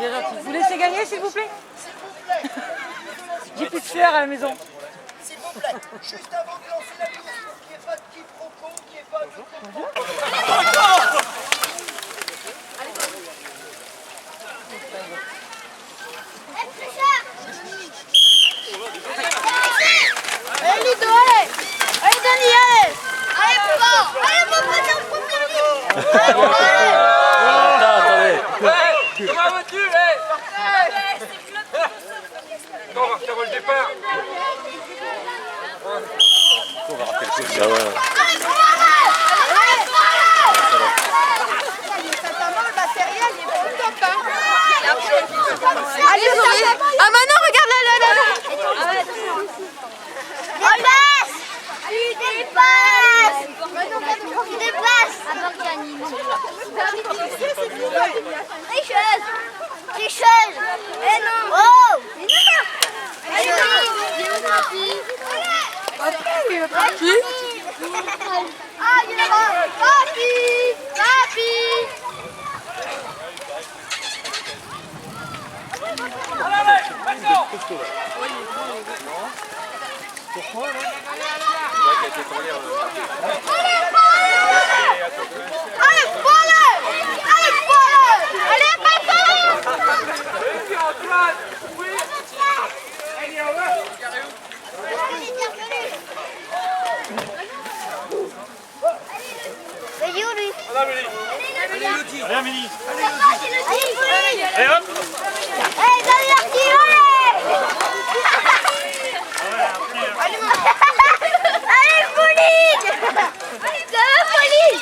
bien gentil. Vous laissez gagner, s'il vous plaît? J'ai plus de sueur à la maison. S'il vous plaît, juste avant de lancer la course, pour qu'il n'y ait pas de quiproquo, qu'il n'y ait pas de... Allez Ludo, allez! Allez Dani, allez! Allez Papa! Allez Papa, t'es en première ligne! Allez Papa, allez! Attendez. Comment vas-tu? On va refaire le départ. On va rappeler le coup. Ah ouais. Allez Papa! Allez Papa! Sa maman, le matériel, il est pas au top, hein! Allez, ah Manon, regarde là! Dépasse! Tu dépasses! Tu dépasses! Tricheuse! Tricheuse! Eh non! Oh! Allez, Papi! Ah, il est là-bas! Papi! Papi! Pourquoi là? Allez Amélie. Allez hop. Allez, donne leur petit allez, Pauline! Ça va, Pauline?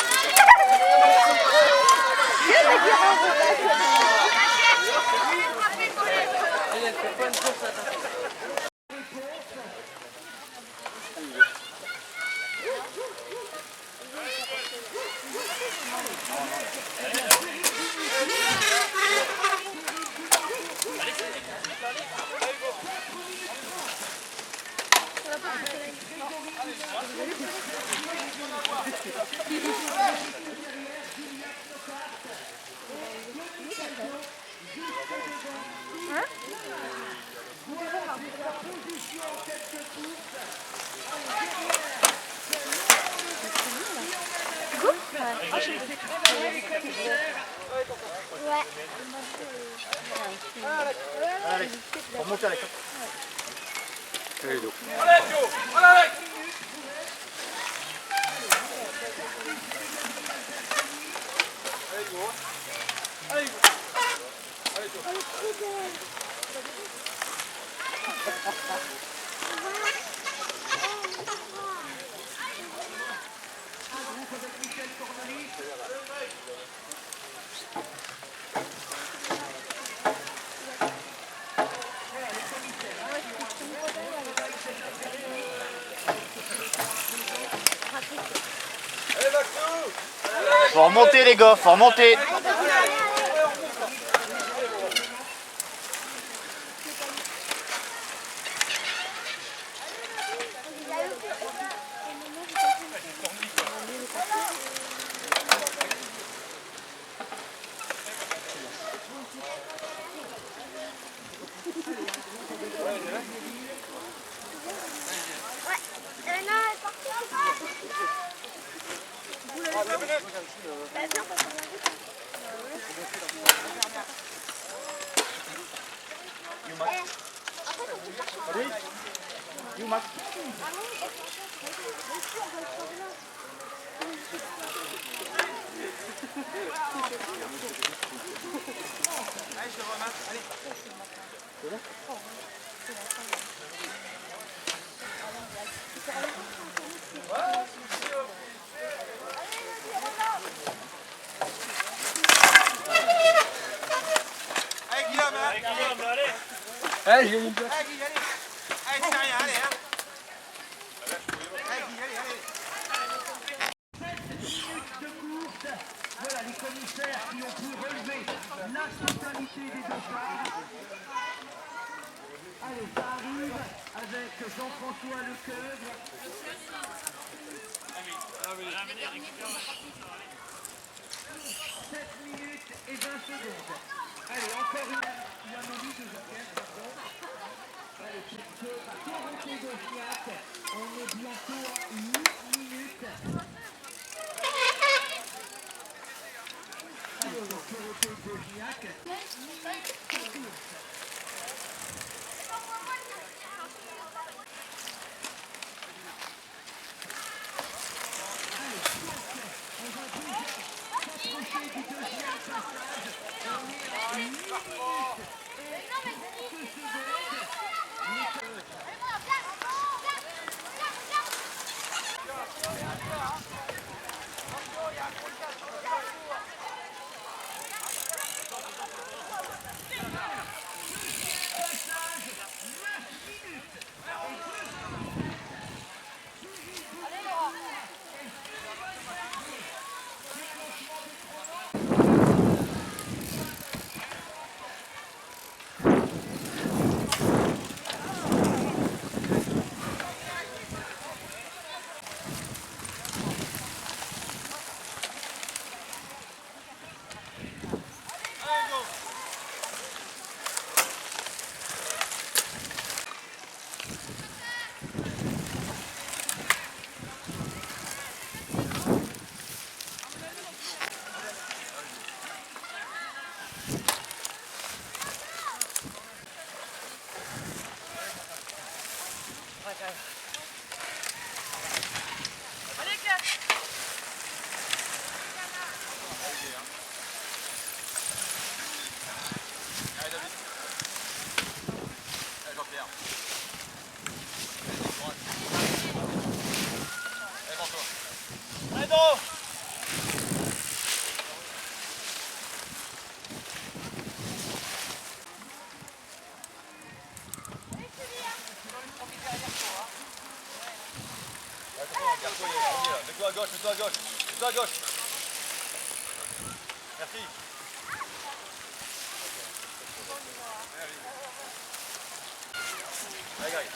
Allez, pour monter avec. Allez, Joe. Allez, Joe. Allez, allez, Faut remonter les gars, faut remonter. allez, j'ai une place. Allez, Guy, allez. Allez, c'est rien, allez, hein. Allez, Guy, allez, allez. 7 minutes de course. Voilà les commissaires qui ont pu relever l'instantanéité des deux phares. Allez, ça arrive avec Jean-François Lecoeuvre. 7 minutes et 20 secondes. Allez, encore une anomalie de Joker, pardon. Allez, puisque Dorothée-Gosniak, on est bientôt à 8 minutes. Allez, Dorothée-Gosniak. Mets-toi à gauche, mets-toi à gauche, mets-toi à gauche. Merci. Allez, Greg.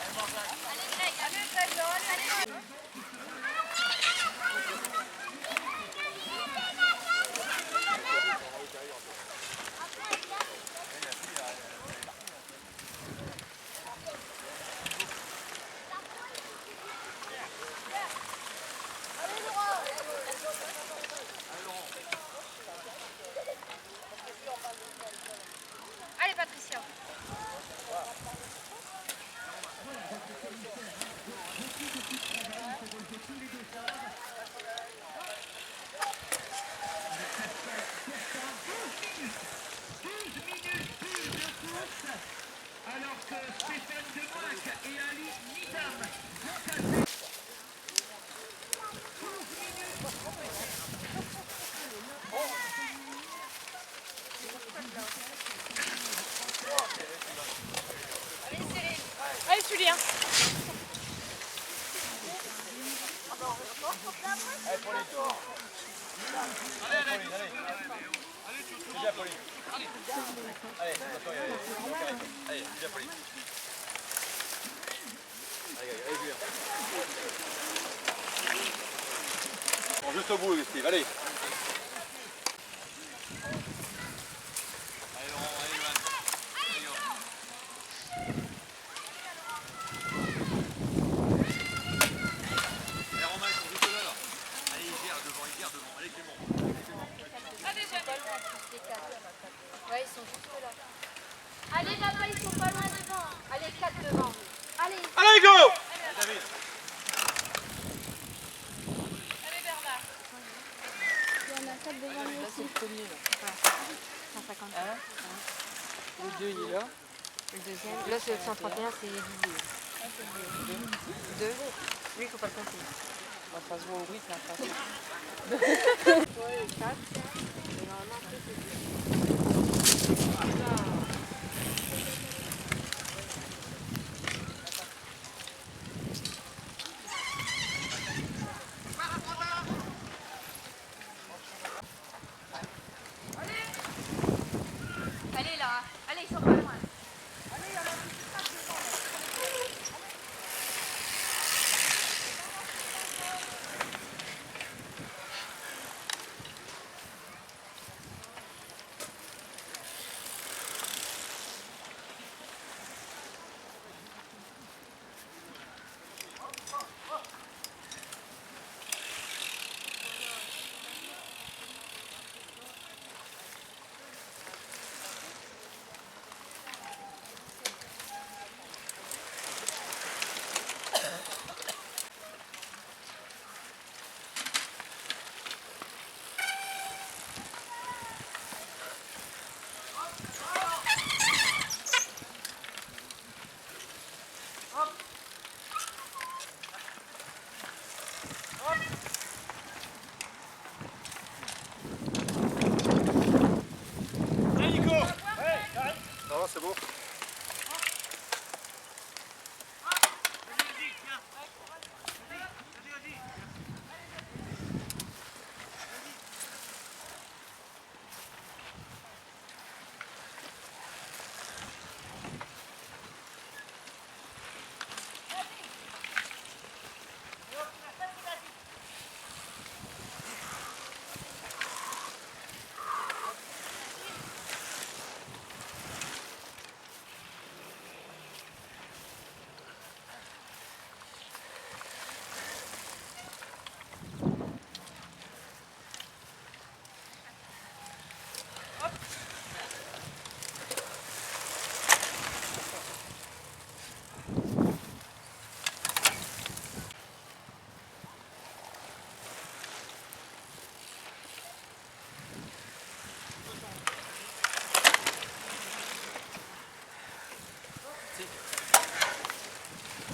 Allez Patricia. Alors que Stéphane Demoac et Ali Nidam vont passer. Allez, Julien. Allez, Pauline. Allez, Pauline, allez. C'est bien, Pauline. Allez, attention, allez, c'est bien, Pauline. Allez, Julien. Bon, juste au bout, Steve, allez. Allez, Laurent, allez, Johan. Allez, go. Allez, Romain, ils sont juste là. Allez, il gère devant. Allez, Clément. Ouais, ils sont juste là. Allez papa, ils sont pas loin devant. Allez, 4 devant. Allez. Allez, go! Allez, David. Il y en a 4 devant lui aussi. C'est le premier, là. 150. Le 2, il est là. Le deuxième. Là, c'est le 131, c'est Didier. 2. Lui, il faut pas le compter. Ça se voit au rythme, là. 4. Et normalement, après, c'est 2. Allez là. Allez, ils sont pas loin. c'est bon.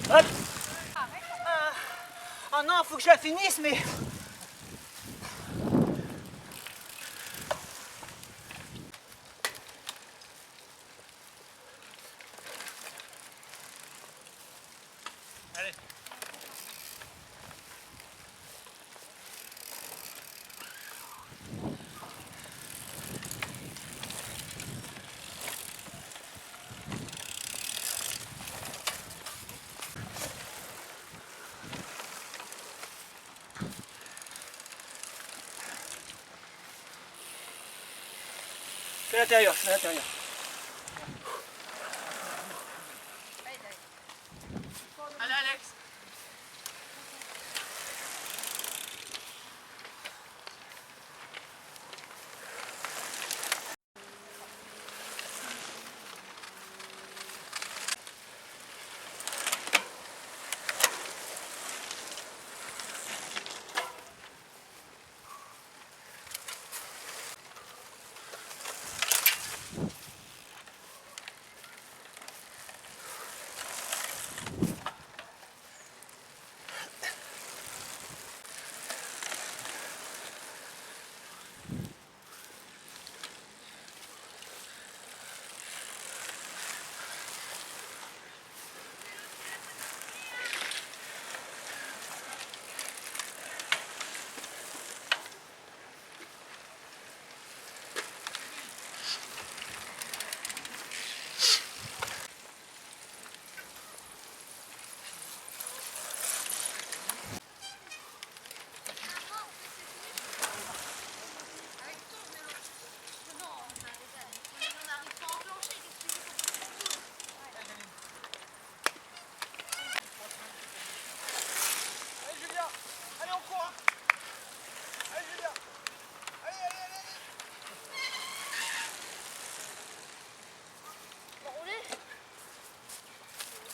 Hop. Oh non, faut que je la finisse, mais... Allez. Fais l'intérieur, fais l'intérieur. Allez Alex.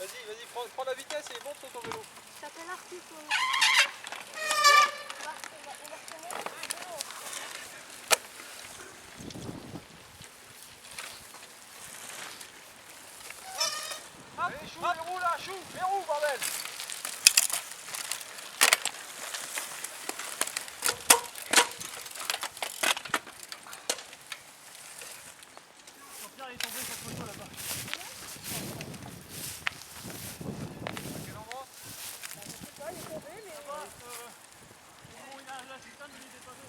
Vas-y, prends la vitesse et monte sur ton vélo. Ça s'appelle Arctic. Allez, chou, verrou là, chou, verrou, bordel. Pierre est tombé sur le poteau là-bas. À quel endroit? Il est tombé, mais... Bon, il a la citane, il est dépassé.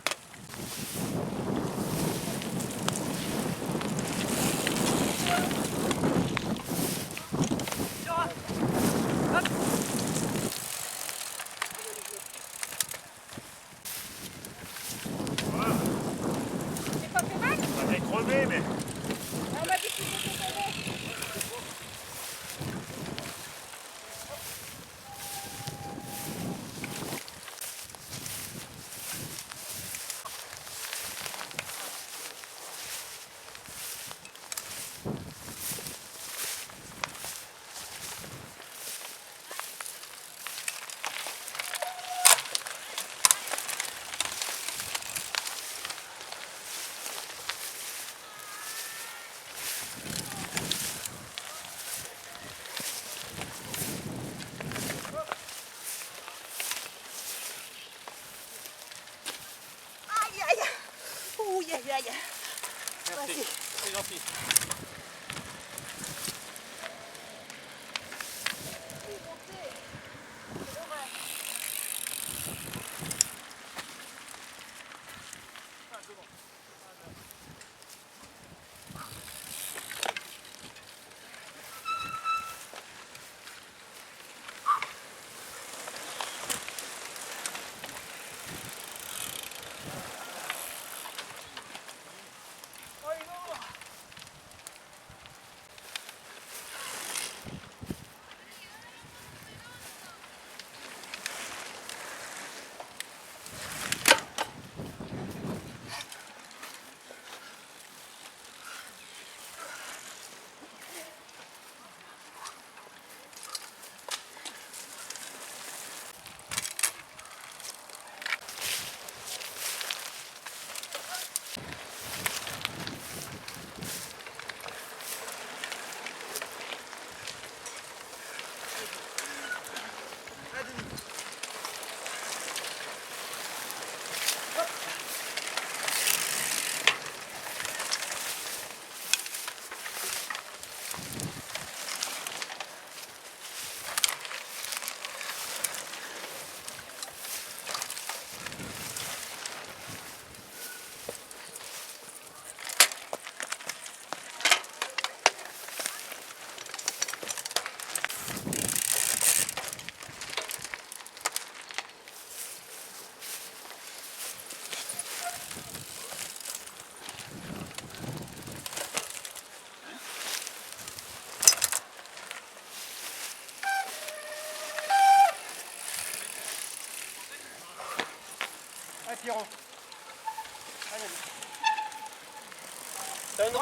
C'est pas fait mal? Ça va être crevé, mais... On m'a dit qu'il était tombé.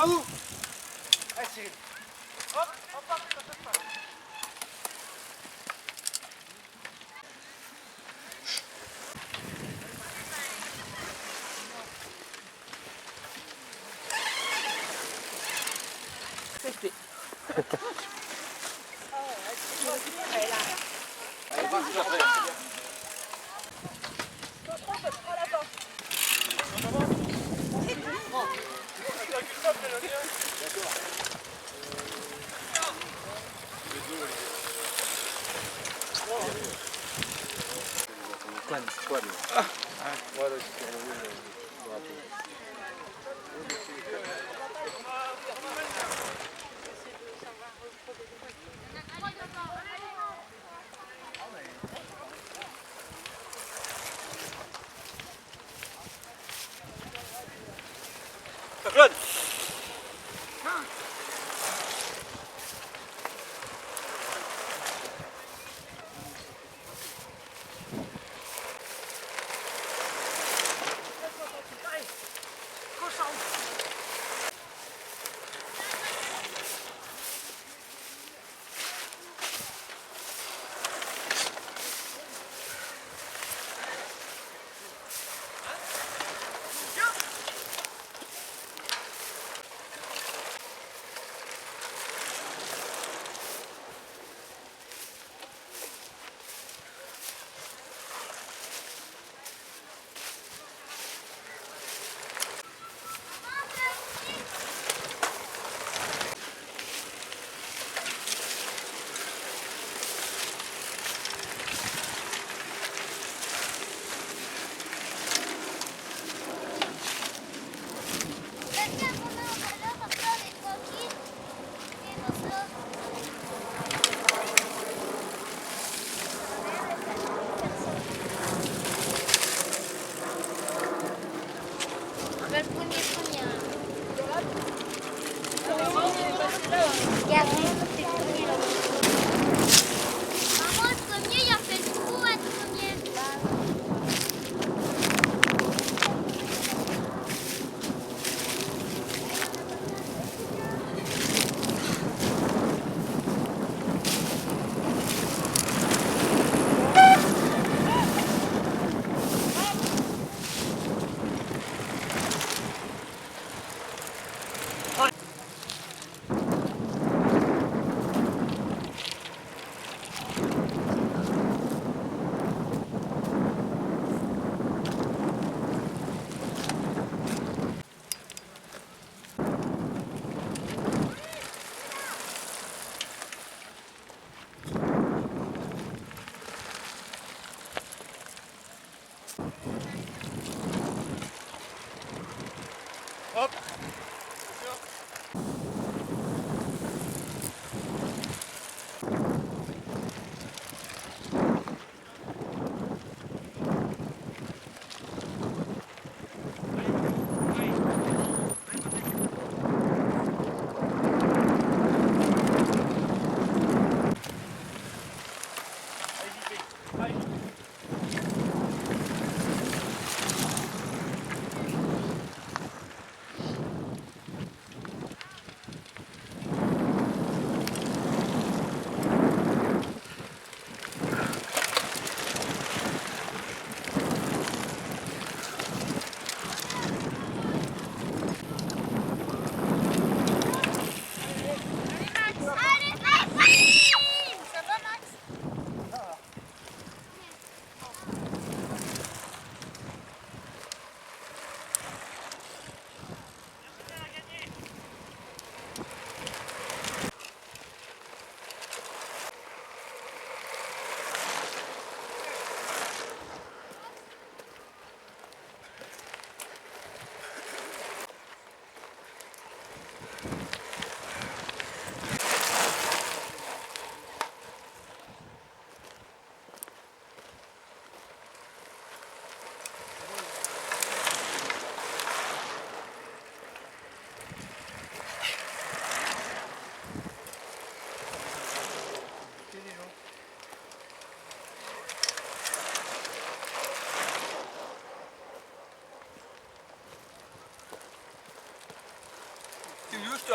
Bravo. Claude.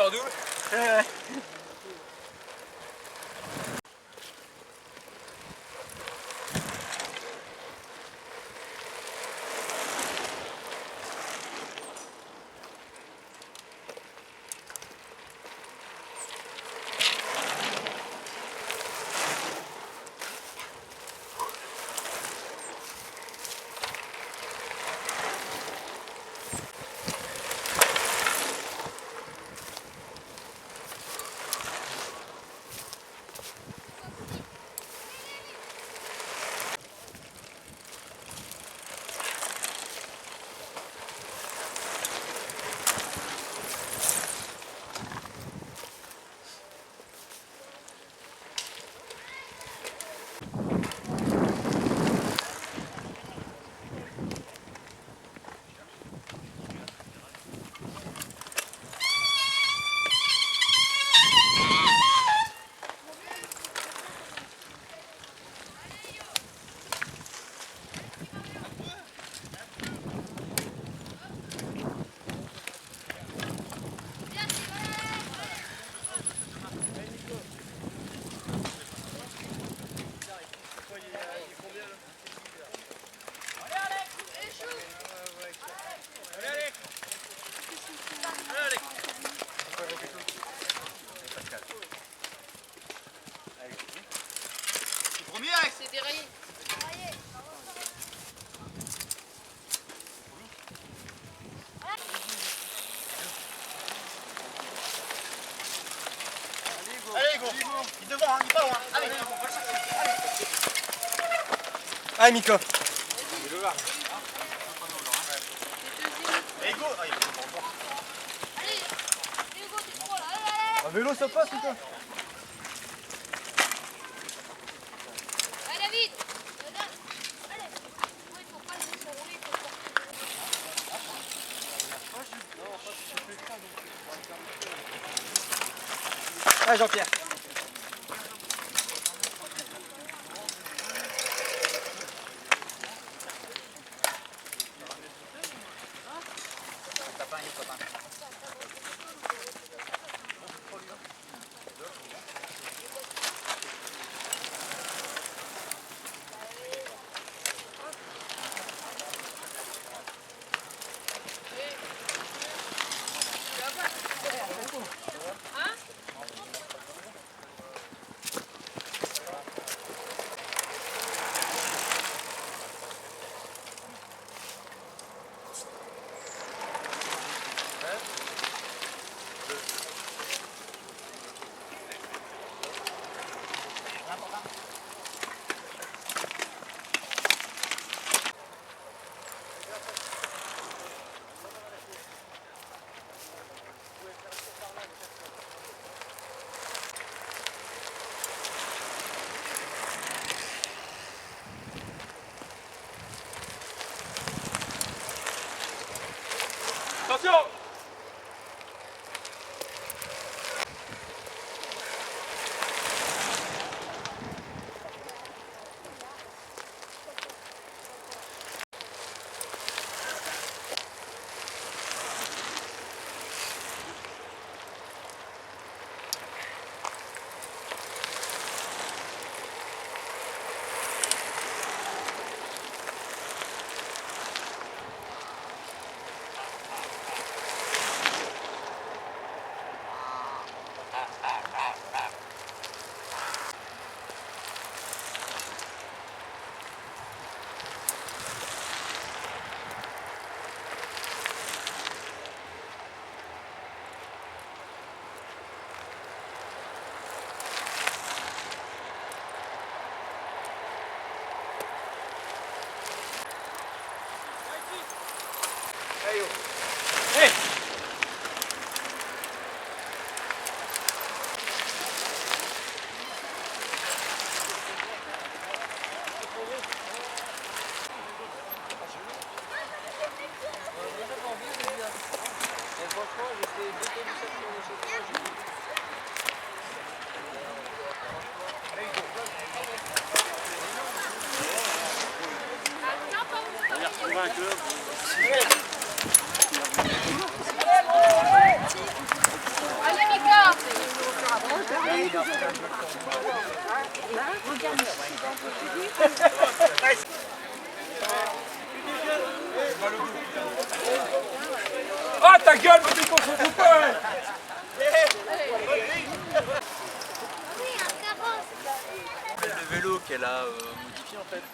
en double. Premier Alex. C'est déraillé. Allez, go. Il est devant, hein, il est pas loin. Allez, Allez, Miko. Allez, go. Allez, Hugo, tu prends là. Allez, Un vélo, ça passe ou quoi? allez, David. Allez. Oui, il faut pas le laisser rouler, il faut pas. Allez, Jean-Pierre. Ah ta gueule, mais qu'on s'en fout pas hein. Le vélo qu'elle a modifié en fait.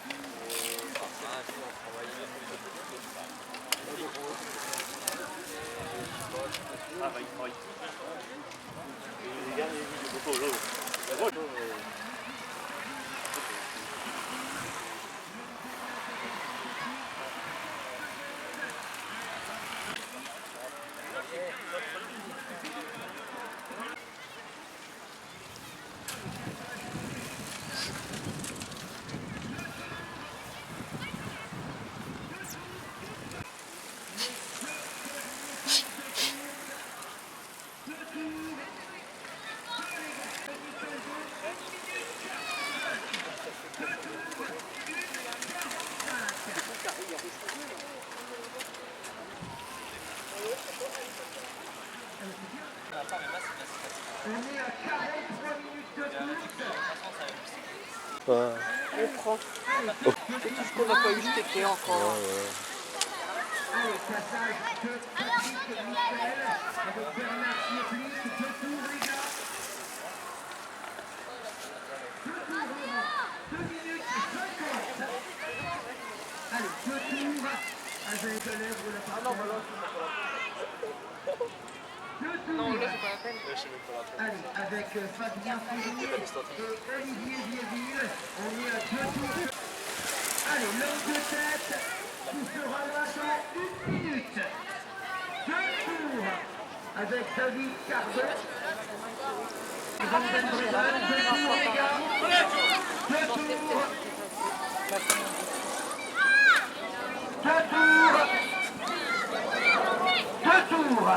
On prend. C'est tout ce qu'on n'a pas eu steaké encore. Allez, passage de Patrick Michel avec Bernard Sierplik. 2 tours, les gars. 2 tours, Laurent. 2 minutes 50. Allez, 2 tours avec lèvres la parole. 2 tours. Non, là, c'est pas la peine. Allez, avec Fabien Fournier et Olivier Vieville, on est à 2 tours. Allez, l'homme de tête qui sera là dans 1 minute. 2 tours avec David Cardot. Van den Breden, 2 tours les gars. 2 tours. 2 tours.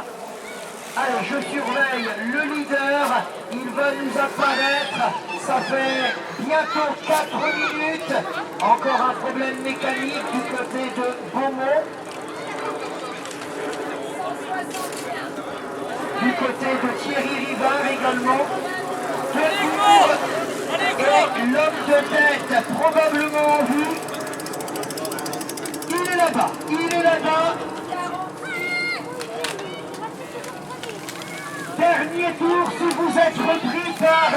Allez, je surveille le leader, il va nous apparaître, ça fait bientôt 4 minutes, encore un problème mécanique du côté de Beaumont. Du côté de Thierry Rivard également. 2 tours, et l'homme de tête probablement en vue. Il est là-bas. Dernier tour si vous êtes repris par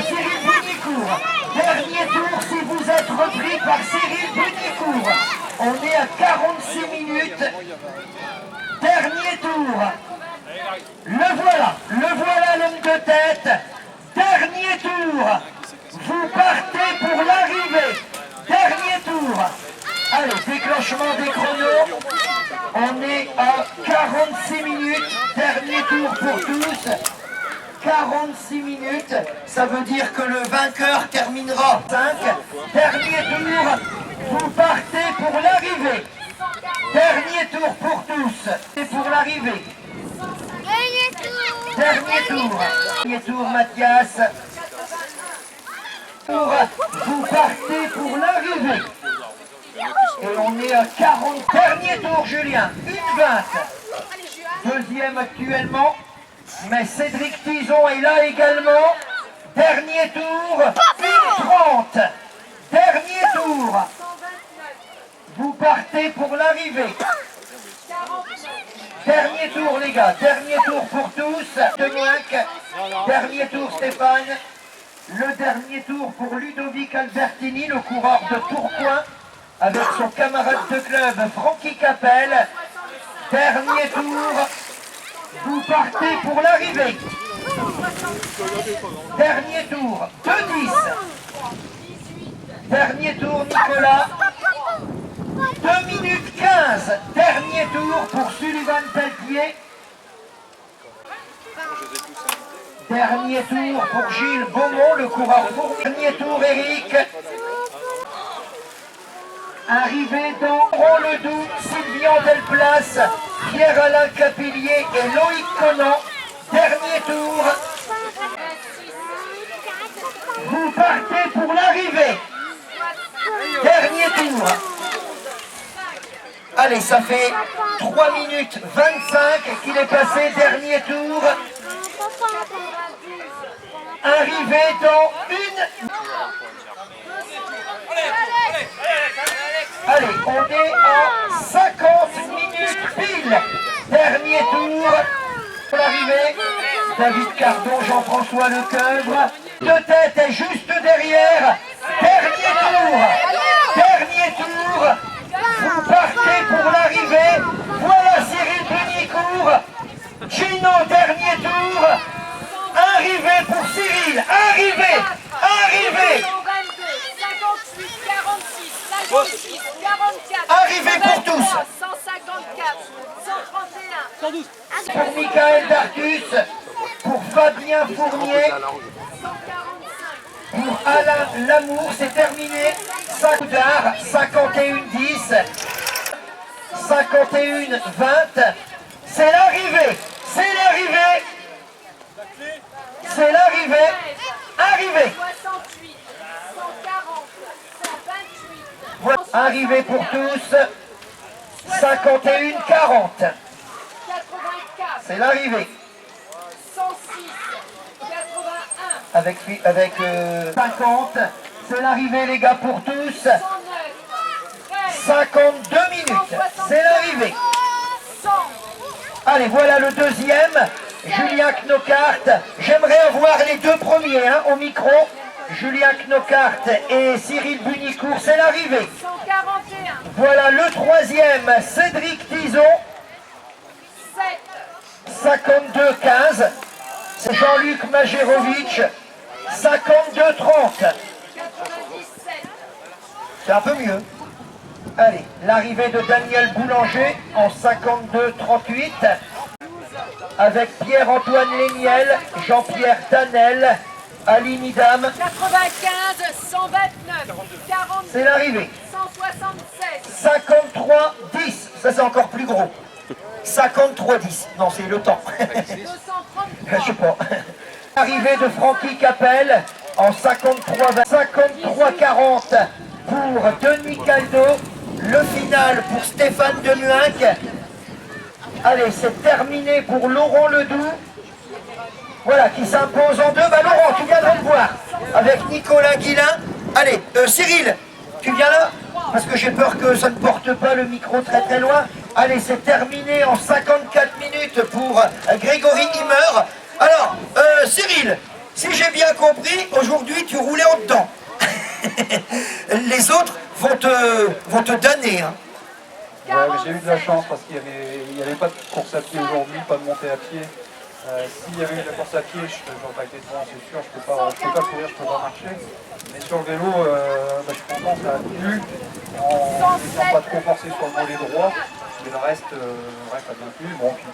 Cyril Benicourt. Dernier tour si vous êtes repris par Cyril Benicourt. On est à 46 minutes. Dernier tour. Le voilà l'homme de tête. Dernier tour. Vous partez pour l'arrivée. Dernier tour. Allez, déclenchement des chronos. On est à 46 minutes. Dernier tour pour tous. 46 minutes. Ça veut dire que le vainqueur terminera 5. Dernier tour. Vous partez pour l'arrivée. Dernier tour pour tous. Et pour l'arrivée. Dernier tour. Dernier tour, Mathias. Vous partez pour l'arrivée. Et on est à 40. Dernier tour, Julien. 1,20. Deuxième actuellement. Mais Cédric Tison est là également. Dernier tour. 1,30. Dernier tour. Vous partez pour l'arrivée. Dernier tour, les gars. Dernier tour pour tous. Dernier tour, Stéphane. Le dernier tour pour Ludovic Albertini, le coureur de Tourcoing, avec son camarade de club, Francky Capel. Dernier tour. Vous partez pour l'arrivée. Dernier tour. 2,10. Dernier tour, Nicolas. 2 minutes 15. Dernier tour pour Sullivan Pelletier. Dernier tour pour Gilles Beaumont, le coureur fourni. Dernier tour, Eric. Arrivé dans Ledoux, Sylvian Delplace, Pierre-Alain Capillier et Loïc Conan. Dernier tour. Vous partez pour l'arrivée. Dernier tour. Allez, ça fait 3 minutes 25 qu'il est passé. Dernier tour. Arrivé dans 1 Allez, on est à 50 minutes pile. Dernier tour. L'arrivée. David Cardon, Jean-François Lecoeuvre. De tête est juste derrière. Dernier tour. Dernier tour. Vous partez pour l'arrivée. Voilà Cyril Benicourt. Gino, dernier tour. Arrivé pour Cyril. Arrivé. Arrivé. 58, 46, 56, 44. Arrivé pour tous. 154, 131. 112. Pour Michael Darcus. Pour Fabien Fournier. 145. Pour Alain Lamour, c'est terminé. 5 d'art, 51-10. 51-20. C'est l'arrivée. C'est l'arrivée. C'est l'arrivée. Arrivée. 68, 140, 128. Voilà. Arrivée pour tous. 51-40. 84, C'est l'arrivée. 106, 81, Avec 50. C'est l'arrivée les gars pour tous. 109, 13, 52 minutes. C'est l'arrivée. 100, Allez, voilà le deuxième. Julien Knockaert. J'aimerais avoir les deux premiers hein, au micro. Julien Knockaert et Cyril Bunicourt, c'est l'arrivée. 141, Voilà le troisième, Cédric Tison. 7, 52-15. C'est Jean-Luc Majerovic. 52-30. 97, C'est un peu mieux. Allez, l'arrivée de Daniel Boulanger en 52-38. Avec Pierre-Antoine Léniel, Jean-Pierre Danel, Ali Nidam. 95, 129, 42, C'est l'arrivée. 176, 53-10. Ça, c'est encore plus gros. 53-10. Non, c'est le temps. 233, Je sais pas. Arrivée de Francky Capel en 53-20. 53-40 pour Denis Caldo. Le final pour Stéphane Demuynck. Allez, c'est terminé pour Laurent Ledoux. Voilà, qui s'impose en deux. Bah Laurent, tu viendras le voir. Avec Nicolas Guillain. Allez, Cyril, tu viens là? Parce que j'ai peur que ça ne porte pas le micro très très loin. Allez, c'est terminé en 54 minutes pour Grégory Himmer. Alors, Cyril, si j'ai bien compris, aujourd'hui tu roulais en dedans. Les autres vont te damner. Hein. Ouais, mais j'ai eu de la chance parce qu'il n'y avait pas de course à pied aujourd'hui, pas de montée à pied. S'il y avait eu de la course à pied, je n'aurais pas été devant, c'est sûr, je ne peux pas courir, je ne peux pas marcher. Mais sur le vélo, je suis content, ça a tenu, en n'étant pas trop forcé sur le volet droit, mais le reste a bien tenu. Bon, puis,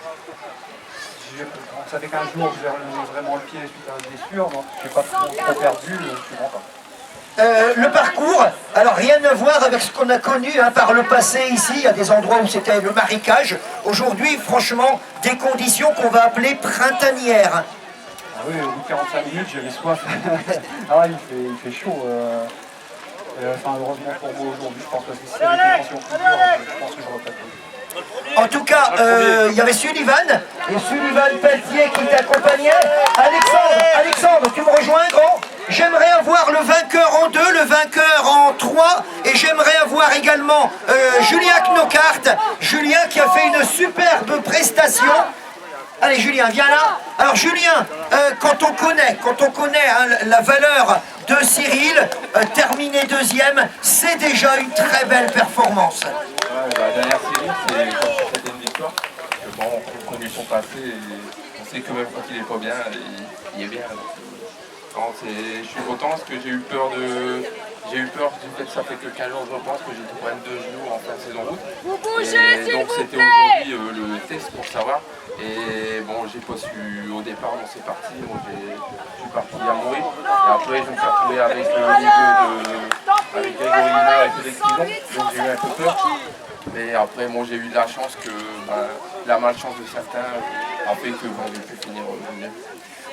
ça fait 15 jours que j'ai vraiment le pied suite à la blessure, donc je n'ai pas trop perdu, je suis content. Le parcours, alors rien à voir avec ce qu'on a connu hein, par le passé ici, il y a des endroits où c'était le marécage. Aujourd'hui, franchement, des conditions qu'on va appeler printanières. Ah oui, au bout de 45 minutes, j'avais soif. Ah, il fait chaud. Enfin, heureusement pour moi aujourd'hui, je pense que si c'était une tension plus dure, je pense que j'aurais pas pu. En tout cas, il y avait Sullivan, et Sullivan Pelletier qui t'accompagnait. Alexandre, tu me rejoins, grand? J'aimerais avoir le vainqueur en 2, le vainqueur en 3, et j'aimerais avoir également Julien Knockaert. Julien qui a fait une superbe prestation. Allez Julien, viens là. Alors Julien, quand on connaît hein, la valeur de Cyril, terminer deuxième, c'est déjà une très belle performance. Ouais, derrière Cyril, c'est comme si c'était une victoire. Bon, on connaît son passé et on sait que même quand il est pas bien, il est bien. Non, je suis content parce que j'ai eu peur du fait que ça fait que 15 jours je pense que j'ai des problèmes de genoux en fin de saison route. vous bougez, s'il donc vous c'était plaît. aujourd'hui le test pour savoir. Et bon, j'ai pas su au départ, on s'est parti, moi je suis parti à mourir. Et après je me suis retrouvé avec le milieu avec Grégory Himmer et Félix Tison, donc j'ai eu un peu peur. Mais après bon, j'ai eu de la chance que la malchance de certains a fait que j'ai pu finir mieux.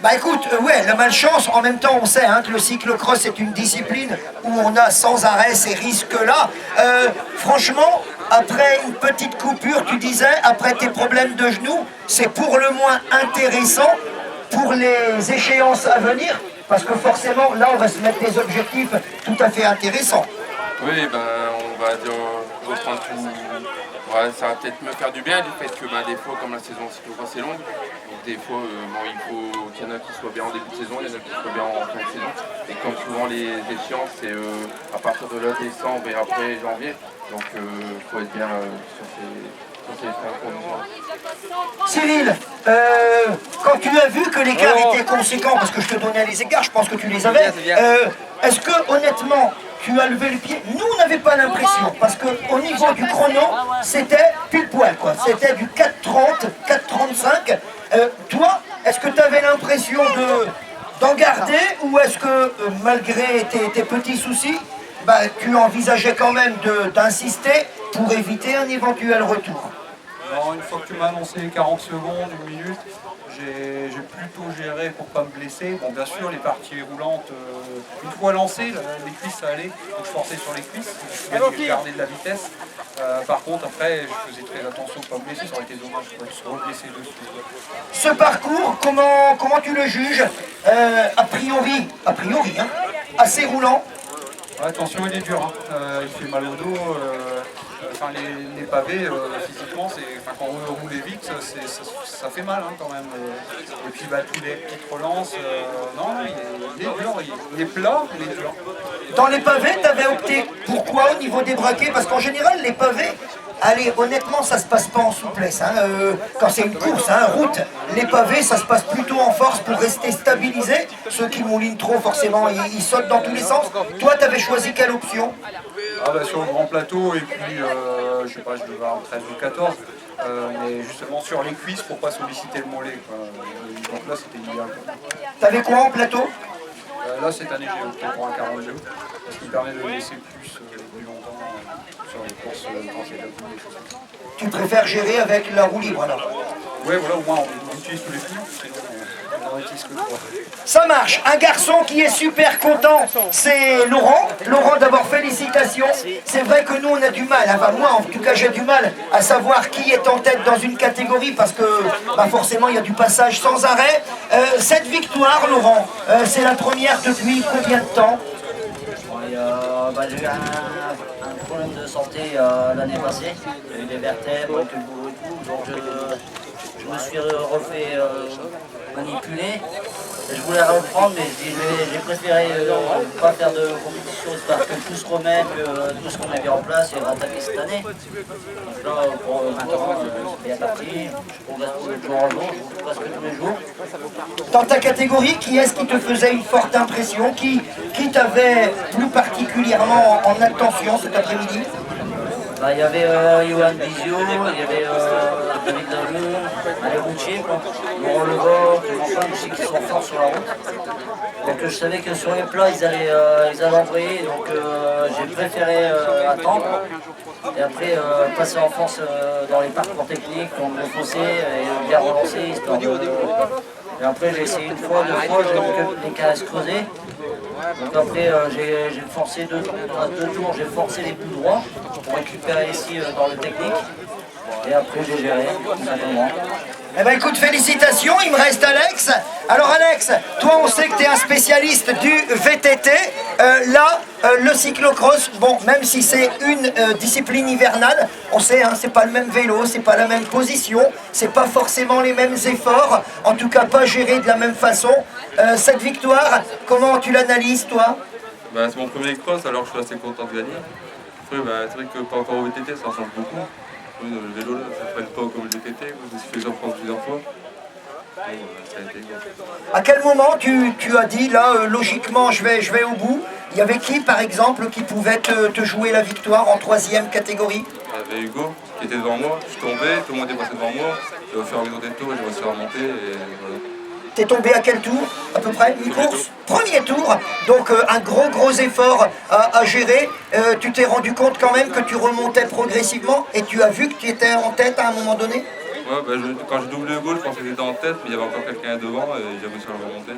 Bah écoute, ouais, la malchance, en même temps on sait hein, que le cyclocross est une discipline où on a sans arrêt ces risques-là. Franchement, après une petite coupure, tu disais, après tes problèmes de genoux, c'est pour le moins intéressant pour les échéances à venir, parce que forcément, là on va se mettre des objectifs tout à fait intéressants. Oui, on va dire, reprendre tout. Ouais, ça va peut-être me faire du bien du fait que des fois, comme la saison cyclocross est longue, donc des fois, il faut qu'il y en a qui soient bien en début de saison, il y en a qui soient bien en fin de saison. Et comme souvent les échéances, c'est à partir de là, décembre et après janvier. Donc il faut être bien sur ces conditions. Cyril, quand tu as vu que l'écart était conséquent, parce que je te donnais les écarts, je pense que tu les avais, est-ce que honnêtement, tu as levé le pied? Nous, on n'avait pas l'impression, parce qu'au niveau du chrono, c'était pile poil, quoi. C'était du 4,30, 4,35. Toi, est-ce que tu avais l'impression d'en garder, ou est-ce que, malgré tes petits soucis, tu envisageais quand même d'insister pour éviter un éventuel retour? Alors, une fois que tu m'as annoncé 40 secondes, 1 minute, j'ai plutôt géré pour ne pas me blesser. Bon, bien sûr, les parties roulantes, une fois lancées, les cuisses ça allait, donc je forçais sur les cuisses, je gardais de la vitesse. Par contre, après, je faisais très attention pour ne pas me blesser, ça aurait été dommage de se reblesser dessus. Ce parcours, comment tu le juges? A priori, hein, assez roulant. Ouais, attention, il est dur, hein. Il fait mal au dos. Les pavés, physiquement, quand on roule vite, ça fait mal quand même. Et puis tous les petites relances, non, il est dur, il est plat, mais il est dur. Dans les pavés, tu avais opté pourquoi au niveau des braquets? Parce qu'en général, les pavés, allez, honnêtement, ça se passe pas en souplesse. Hein. Quand c'est une course, route, les pavés, ça se passe plutôt en force pour rester stabilisé. Ceux qui moulinent trop, forcément, ils sautent dans tous les sens. Toi, tu avais choisi quelle option? Sur le grand plateau, et puis, je sais pas, je devais avoir 13 ou 14, mais justement sur les cuisses pour pas solliciter le mollet, quoi. Donc là, c'était idéal. T'avais quoi en plateau? Là, cette année, j'ai opté pour un 42, ce qui permet de laisser plus longtemps sur les courses quand c'est la boule, des choses comme ça. Tu préfères gérer avec la roue libre, alors? Oui, voilà, au moins, on utilise tous les coups, sinon on utilise que 3. Ça marche. Un garçon qui est super content, c'est Laurent. Laurent, d'abord, félicitations. C'est vrai que nous, on a du mal. Moi, en tout cas, j'ai du mal à savoir qui est en tête dans une catégorie parce que forcément, il y a du passage sans arrêt. Cette victoire, Laurent, c'est la première depuis combien de temps? J'ai eu un problème de santé l'année passée. J'ai eu des vertèbres, quelques boulots et tout. Donc je me suis refait manipuler. Je voulais reprendre, mais j'ai préféré ne pas faire de compétition, parce que tout se remet, que tout ce qu'on a mis en place et rattaquer cette année. Donc là, pour maintenant, c'est bien parti. Je progresse de jour en jour, je joue presque tous les jours. Dans ta catégorie, qui est-ce qui te faisait une forte impression? Qui t'avait plus particulièrement en attention cet après-midi? Il y avait Johan Bizio, il y avait David Dalou, les routiers, Laurent Levaux, enfin aussi qui sont forts sur la route. Donc je savais que sur les plats ils allaient envoyer, donc j'ai préféré attendre. Et après passer en force dans les parcours techniques, donc le fossé et bien relancer, histoire de... Et après j'ai essayé une fois, 2 fois, j'ai vu que les caresses creuser. Donc après j'ai forcé 2 tours, j'ai forcé les coups droits pour récupérer ici dans le technique. Et après j'ai géré, tout simplement. Eh ben écoute, félicitations, il me reste Alex. Alors Alex, toi on sait que tu es un spécialiste du VTT. Le cyclocross, bon, même si c'est une discipline hivernale, on sait, c'est pas le même vélo, c'est pas la même position, c'est pas forcément les mêmes efforts, en tout cas pas géré de la même façon. Cette victoire, comment tu l'analyses toi? C'est mon premier cross, alors je suis assez content de gagner. Après, c'est vrai que par rapport au VTT, ça change beaucoup. Le vélo, là, ça ne freine pas comme le VTT, je me suis fait surprendre plusieurs fois. Ça a été... À quel moment tu as dit, là, logiquement, je vais au bout? Il y avait qui, par exemple, qui pouvait te jouer la victoire en 3e catégorie? Il y avait Hugo, qui était devant moi, je suis tombé, tout le monde est passé devant moi. J'ai fait un des tours et j'ai réussi à remonter, et voilà. T'es tombé à quel tour, à peu près? Une course? Premier tour. Donc un gros effort à gérer. Tu t'es rendu compte quand même que tu remontais progressivement et tu as vu que tu étais en tête à un moment donné? Ouais, quand j'ai doublé Hugo, je pensais que j'étais en tête, mais il y avait encore quelqu'un devant et j'ai réussi à le remonter.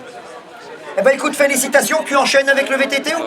Eh ben écoute, félicitations, tu enchaînes avec le VTT ou